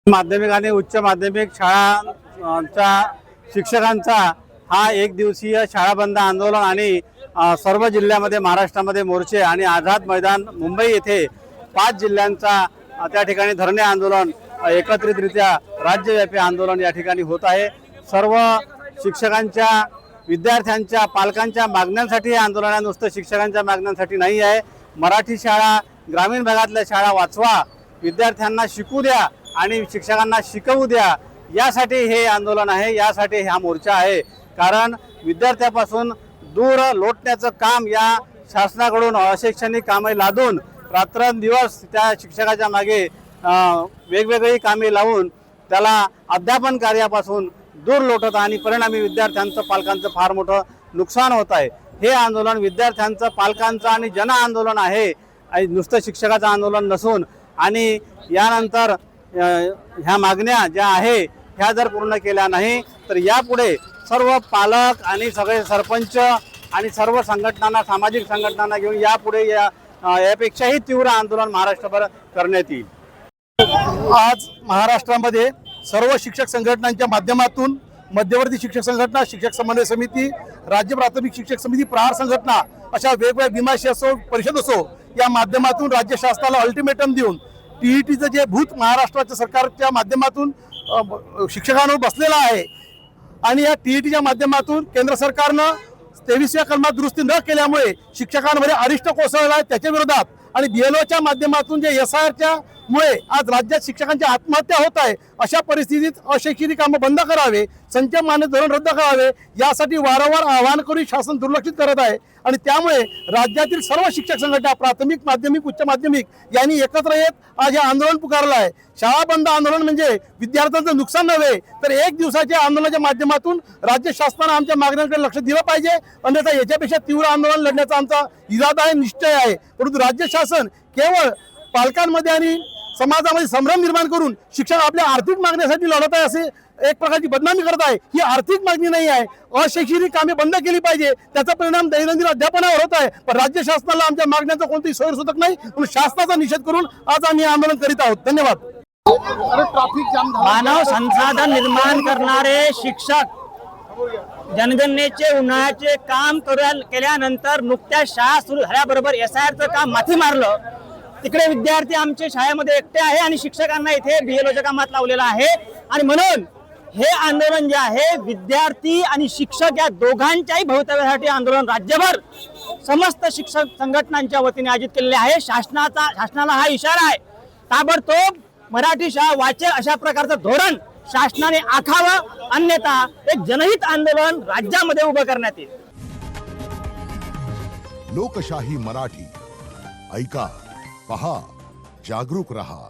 माध्यमिक आणि उच्च माध्यमिक शाळांच्या शिक्षकांचा हा एक दिवसीय शाळा बंद आंदोलन आणि सर्व जिल्ह्यामध्ये महाराष्ट्रामध्ये मोर्चे आणि आझाद मैदान मुंबई येथे 5 जिल्ह्यांचा त्या ठिकाणी धरणे आंदोलन एकत्रितरित्या राज्यव्यापी आंदोलन या ठिकाणी होत आहे। सर्व शिक्षकांच्या विद्यार्थ्यांच्या पालकांच्या मागण्यांसाठी हे आंदोलन आहे, नुसतं शिक्षकांच्या मागण्यांसाठी नाही आहे। मराठी शाळा ग्रामीण भागातल्या शाळा वाचवा, विद्यार्थ्यांना शिकू द्या आणि शिक्षकांना शिकवू द्या, यासाठी हे आंदोलन आहे, यासाठी हा मोर्चा आहे। कारण विद्यार्थ्यांपासून दूर लोटण्याचं काम या शासनाकडून अशैक्षणिक कामे लादून रात्रंदिवस त्या शिक्षकाच्या मागे वेगवेगळी कामे लावून त्याला अध्यापन कार्यापासून दूर लोटत आणि परिणामी विद्यार्थ्यांचं पालकांचं फार मोठं नुकसान होत आहे। हे आंदोलन विद्यार्थ्यांचं पालकांचं आणि जन आंदोलन आहे, नुसतं शिक्षकाचं आंदोलन नसून। आणि यानंतर ह्या मागण्या ज्या आहे ह्या जर पूर्ण केल्या नाही तर यापुढे सर्व पालक आणि सगळे सरपंच आणि सर्व संघटनांना सामाजिक संघटनांना घेऊन यापुढे यापेक्षाही तीव्र आंदोलन महाराष्ट्रभर करण्यात येईल। आज महाराष्ट्रामध्ये सर्व शिक्षक संघटनांच्या माध्यमातून मध्यवर्ती शिक्षक संघटना, शिक्षक समन्वय समिती, राज्य प्राथमिक शिक्षक समिती, प्रहार संघटना अशा वेगवेगळ्या भीमाशी असो परिषद असो या माध्यमातून राज्य शासनाला अल्टिमेटम देऊन टीईटीचं जे भूत महाराष्ट्राच्या सरकारच्या माध्यमातून शिक्षकांवर बसलेला आहे आणि या टीईटीच्या माध्यमातून केंद्र सरकारनं 23व्या कलमात दुरुस्ती न केल्यामुळे शिक्षकांमध्ये अरिष्ट कोसळला आहे, त्याच्या विरोधात आणि बीएलओच्या माध्यमातून जे एसआयआरच्या मुळे आज राज्यात शिक्षकांची आत्महत्या होत आहे, अशा परिस्थितीत अशैक्षणिक कामं बंद करावे, संच मान्य धोरण रद्द करावे, यासाठी वारंवार आवाहन करून शासन दुर्लक्षित करत आहे। आणि त्यामुळे राज्यातील सर्व शिक्षक संघटना प्राथमिक, माध्यमिक, उच्च माध्यमिक यांनी एकत्र येत आज हे आंदोलन पुकारलं आहे। शाळा बंद आंदोलन म्हणजे विद्यार्थ्यांचं नुकसान नव्हे तर एक दिवसाच्या आंदोलनाच्या माध्यमातून राज्य शासनाने आमच्या मागण्यांकडे लक्ष दिलं पाहिजे, अन्यथा याच्यापेक्षा तीव्र आंदोलन लढण्याचा आमचा इरादा आहे, निश्चय आहे। परंतु राज्य शासन केवळ पालकांमध्ये आणि समाजामध्ये संभ्रम निर्माण करून शिक्षक आपल्या आर्थिक मागण्यासाठी लढत आहे असे एक प्रकारची बदनामी करत आहे। ही आर्थिक मागणी नाही आहे, अशैक्षणिक कामे बंद केली पाहिजे, त्याचा परिणाम दैनंदिन अध्यापनावर होत आहे। पण राज्य शासनाला आमच्या मागण्यांचा कोणतीही सोयीसुतक नाही, म्हणून शासनाचा निषेध करून आज आम्ही आंदोलन करीत आहोत। धन्यवाद। मानव संसाधन निर्माण करणारे शिक्षक जनगणनेचे उन्हाळ्याचे काम केल्यानंतर नुकत्याच शाळा सुरू झाल्याबरोबर एसआयआरचं काम माथी मारलं। तिकडे विद्यार्थी आमचे शाळेमध्ये एकटे आहे आणि शिक्षकांना इथे बीएलओच्या कामात लावलेला आहे आणि म्हणून हे आंदोलन जे आहे विद्यार्थी आणि शिक्षक या दोघांच्याही भवितव्यासाठी आंदोलन राज्यभर समस्त शिक्षक संघटनांच्या वतीने आयोजित केलेले आहे। शासनाला हा इशारा आहे, ताबडतोब मराठी शाळा वाचेल अशा प्रकारचं धोरण शासनाने आखावं, अन्यथा एक जनहित आंदोलन राज्यामध्ये उभं करण्यात येईल। लोकशाही मराठी ऐका, पहा, जागरूक रहा।